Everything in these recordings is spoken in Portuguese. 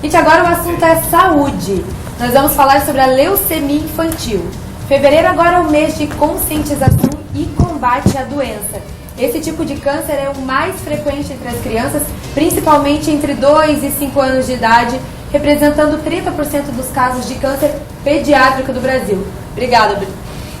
Gente, agora o assunto é saúde. Nós vamos falar sobre a leucemia infantil. Fevereiro agora é o mês de conscientização e combate à doença. Esse tipo de câncer é o mais frequente entre as crianças, principalmente entre 2 e 5 anos de idade, representando 30% dos casos de câncer pediátrico do Brasil. Obrigada, Bruno.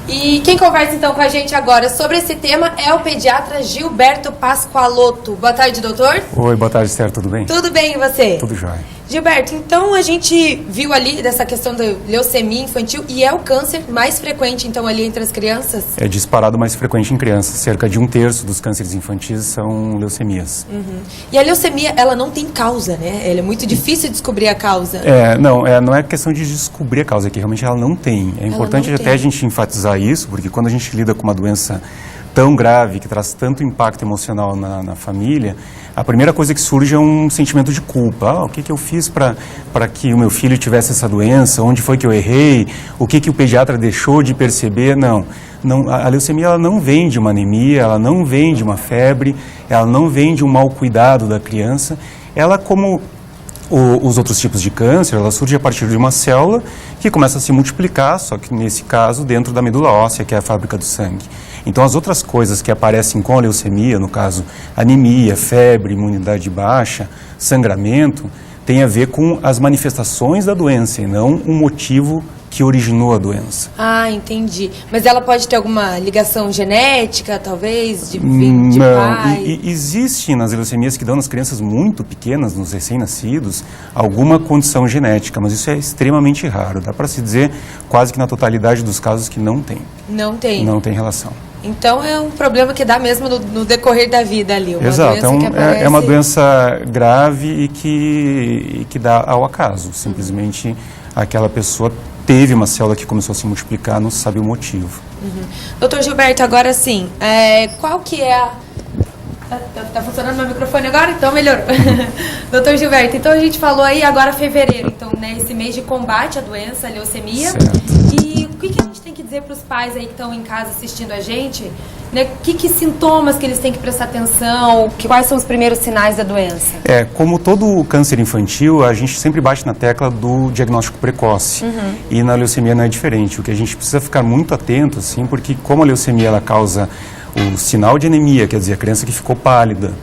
E quem conversa então com a gente agora sobre esse tema é o pediatra Gilberto Pascoalotto. Boa tarde, doutor. Oi, boa tarde, Esther, tudo bem? Tudo bem, e você? Tudo jóia. Gilberto, então a gente viu ali dessa questão da leucemia infantil e é o câncer mais frequente então ali entre as crianças? É disparado mais frequente em crianças. Cerca de 1/3 dos cânceres infantis são leucemias. Uhum. E a leucemia, ela não tem causa, né? Ela é muito difícil descobrir a causa. Não é questão de descobrir a causa, é que realmente ela não tem. É importante até a gente enfatizar isso, porque quando a gente lida com uma doença tão grave, que traz tanto impacto emocional na família, a primeira coisa que surge é um sentimento de culpa. O que eu fiz para que o meu filho tivesse essa doença? Onde foi que eu errei? O que o pediatra deixou de perceber? Não, a leucemia ela não vem de uma anemia, ela não vem de uma febre, ela não vem de um mau cuidado da criança. Ela, como os outros tipos de câncer, ela surge a partir de uma célula que começa a se multiplicar, só que nesse caso dentro da medula óssea, que é a fábrica do sangue. Então as outras coisas que aparecem com a leucemia, no caso anemia, febre, imunidade baixa, sangramento, tem a ver com as manifestações da doença e não o motivo que originou a doença. Ah, entendi. Mas ela pode ter alguma ligação genética, talvez, de Não, pai? Existe nas leucemias que dão nas crianças muito pequenas, nos recém-nascidos, alguma condição genética, mas isso é extremamente raro. Dá para se dizer quase que na totalidade dos casos que não tem. Não tem? Não tem relação. Então é um problema que dá mesmo no decorrer da vida ali. Uma Exato, doença que aparece... é uma doença grave e que dá ao acaso. Simplesmente aquela pessoa teve uma célula que começou a se multiplicar, não se sabe o motivo. Uhum. Doutor Gilberto, agora sim, qual que é a... Tá funcionando meu microfone agora? Então melhorou. Doutor Gilberto, então a gente falou aí agora fevereiro, então, né, esse mês de combate à doença, a leucemia. Certo. E o que a gente tem que dizer para os pais aí que estão em casa assistindo a gente? Né, que sintomas que eles têm que prestar atenção? Quais são os primeiros sinais da doença? Como todo câncer infantil, a gente sempre bate na tecla do diagnóstico precoce. Uhum. E na leucemia não é diferente. O que a gente precisa ficar muito atento, assim, porque como a leucemia ela causa o sinal de anemia, quer dizer, a criança que ficou pálida,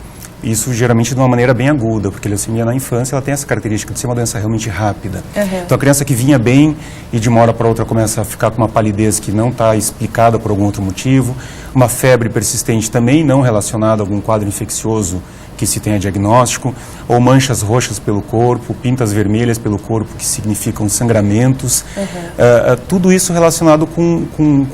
isso geralmente de uma maneira bem aguda, porque a leucemia na infância ela tem essa característica de ser uma doença realmente rápida. Uhum. Então a criança que vinha bem e de uma hora para outra começa a ficar com uma palidez que não está explicada por algum outro motivo, uma febre persistente também não relacionada a algum quadro infeccioso que se tenha diagnóstico, ou manchas roxas pelo corpo, pintas vermelhas pelo corpo que significam sangramentos, tudo isso relacionado com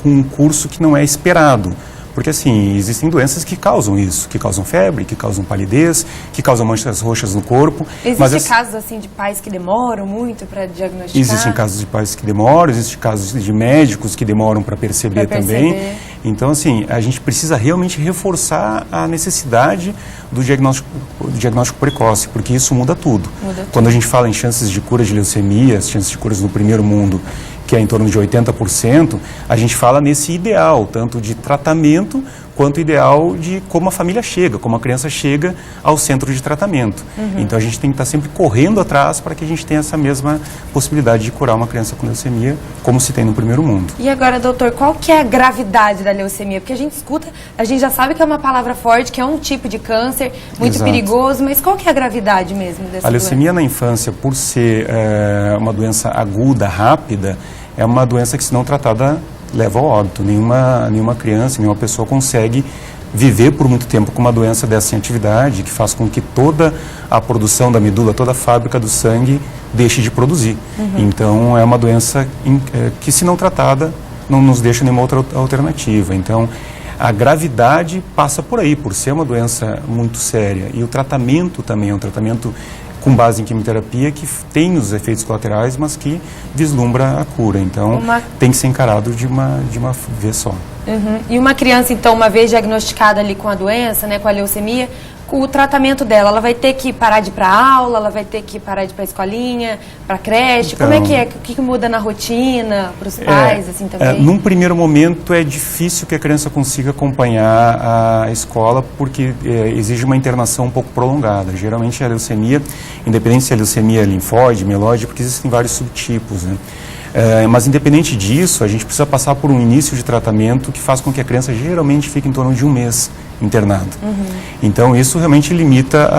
um curso que não é esperado. Porque, assim, existem doenças que causam isso, que causam febre, que causam palidez, que causam manchas roxas no corpo. Existem casos, assim, de pais que demoram muito para diagnosticar? Existem casos de pais que demoram, existem casos de médicos que demoram para perceber também. Então, assim, a gente precisa realmente reforçar a necessidade do diagnóstico precoce, porque isso muda tudo. Quando a gente fala em chances de cura de leucemia, as chances de curas no primeiro mundo, que é em torno de 80%, a gente fala nesse ideal, tanto de tratamento quanto ideal de como a família chega, como a criança chega ao centro de tratamento. Uhum. Então a gente tem que estar sempre correndo atrás para que a gente tenha essa mesma possibilidade de curar uma criança com leucemia, como se tem no primeiro mundo. E agora, doutor, qual que é a gravidade da leucemia? Porque a gente escuta, a gente já sabe que é uma palavra forte, que é um tipo de câncer muito perigoso, mas qual que é a gravidade mesmo dessa doença? A leucemia na infância, por ser uma doença aguda, rápida, é uma doença que, se não tratada, leva ao óbito. Nenhuma criança, nenhuma pessoa consegue viver por muito tempo com uma doença dessa em atividade, que faz com que toda a produção da medula, toda a fábrica do sangue deixe de produzir. Uhum. Então, é uma doença que, se não tratada, não nos deixa nenhuma outra alternativa. Então, a gravidade passa por aí, por ser uma doença muito séria. E o tratamento também é um tratamento com base em quimioterapia, que tem os efeitos colaterais, mas que vislumbra a cura. Então, tem que ser encarado de uma vez só. Uhum. E uma criança, então, uma vez diagnosticada ali com a doença, né, com a leucemia, o tratamento dela? Ela vai ter que parar de ir para aula, ela vai ter que parar de ir para a escolinha, para a creche? Então, como é que é? O que muda na rotina para os pais, assim, também? Num primeiro momento é difícil que a criança consiga acompanhar a escola porque exige uma internação um pouco prolongada. Geralmente a leucemia, independente se é leucemia linfóide, mieloide, porque existem vários subtipos, né? Mas independente disso, a gente precisa passar por um início de tratamento que faz com que a criança geralmente fique em torno de um mês internada. Então isso realmente limita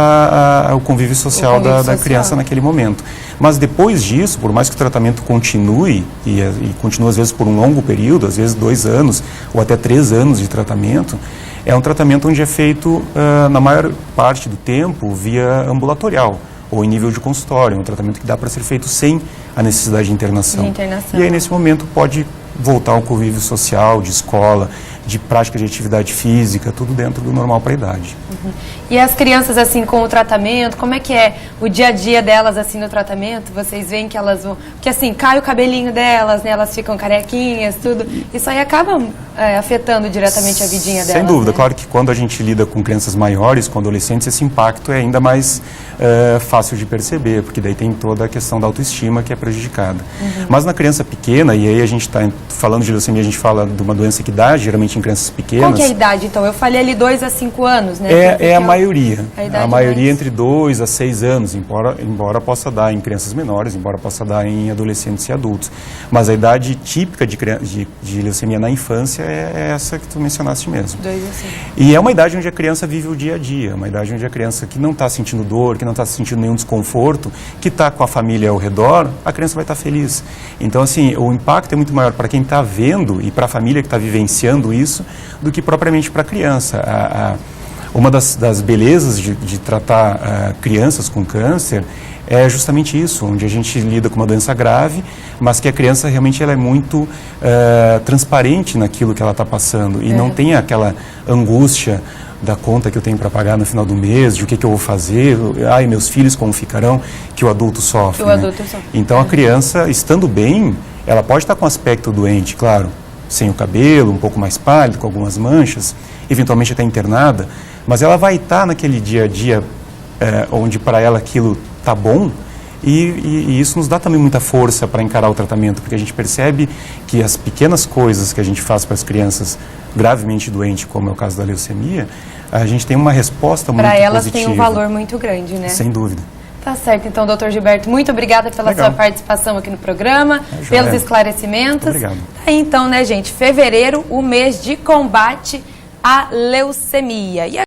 o convívio social da criança naquele momento. Mas depois disso, por mais que o tratamento continue, e continue às vezes por um longo período, às vezes 2 anos ou até 3 anos de tratamento, é um tratamento onde é feito, na maior parte do tempo, via ambulatorial ou em nível de consultório, um tratamento que dá para ser feito sem a necessidade de internação. E aí, nesse momento, pode voltar ao convívio social, de escola, de prática de atividade física, tudo dentro do normal para a idade. E as crianças, assim, com o tratamento, como é que é o dia a dia delas, assim, no tratamento? Vocês veem que elas vão... Porque, assim, cai o cabelinho delas, né? Elas ficam carequinhas, tudo. Isso aí acaba afetando diretamente a vidinha delas, sem dúvida, né? Claro que quando a gente lida com crianças maiores, com adolescentes, esse impacto é ainda mais fácil de perceber, porque daí tem toda a questão da autoestima que é prejudicada. Mas na criança pequena, e aí a gente está falando de leucemia, a gente fala de uma doença que dá, geralmente em crianças pequenas. Qual que é a idade, então? Eu falei ali 2 a 5 anos, né? É a maioria. A maioria mais... entre 2 a 6 anos, embora possa dar em crianças menores, embora possa dar em adolescentes e adultos. Mas a idade típica de leucemia na infância é essa que tu mencionaste mesmo. 2 a 5. E é uma idade onde a criança vive o dia a dia, uma idade onde a criança que não está sentindo dor, que não está sentindo nenhum desconforto, que está com a família ao redor, a criança vai estar feliz. Então, assim, o impacto é muito maior para quem está vendo e para a família que está vivenciando isso do que propriamente para a criança. Uma das belezas de tratar crianças com câncer é justamente isso, onde a gente lida com uma doença grave, mas que a criança realmente ela é muito transparente naquilo que ela está passando e não tem aquela angústia da conta que eu tenho para pagar no final do mês, de o que eu vou fazer, ai, meus filhos como ficarão, que o adulto sofre. Então a criança, estando bem, ela pode estar com aspecto doente, claro, sem o cabelo, um pouco mais pálido, com algumas manchas, eventualmente até internada, mas ela vai estar naquele dia a dia onde para ela aquilo está bom, e isso nos dá também muita força para encarar o tratamento, porque a gente percebe que as pequenas coisas que a gente faz para as crianças gravemente doentes, como é o caso da leucemia, a gente tem uma resposta muito positiva. Para elas tem um valor muito grande, né? Sem dúvida. Tá certo, então, doutor Gilberto, muito obrigada pela sua participação aqui no programa, pelos esclarecimentos. Obrigado. Tá aí, então, né, gente, fevereiro, o mês de combate à leucemia.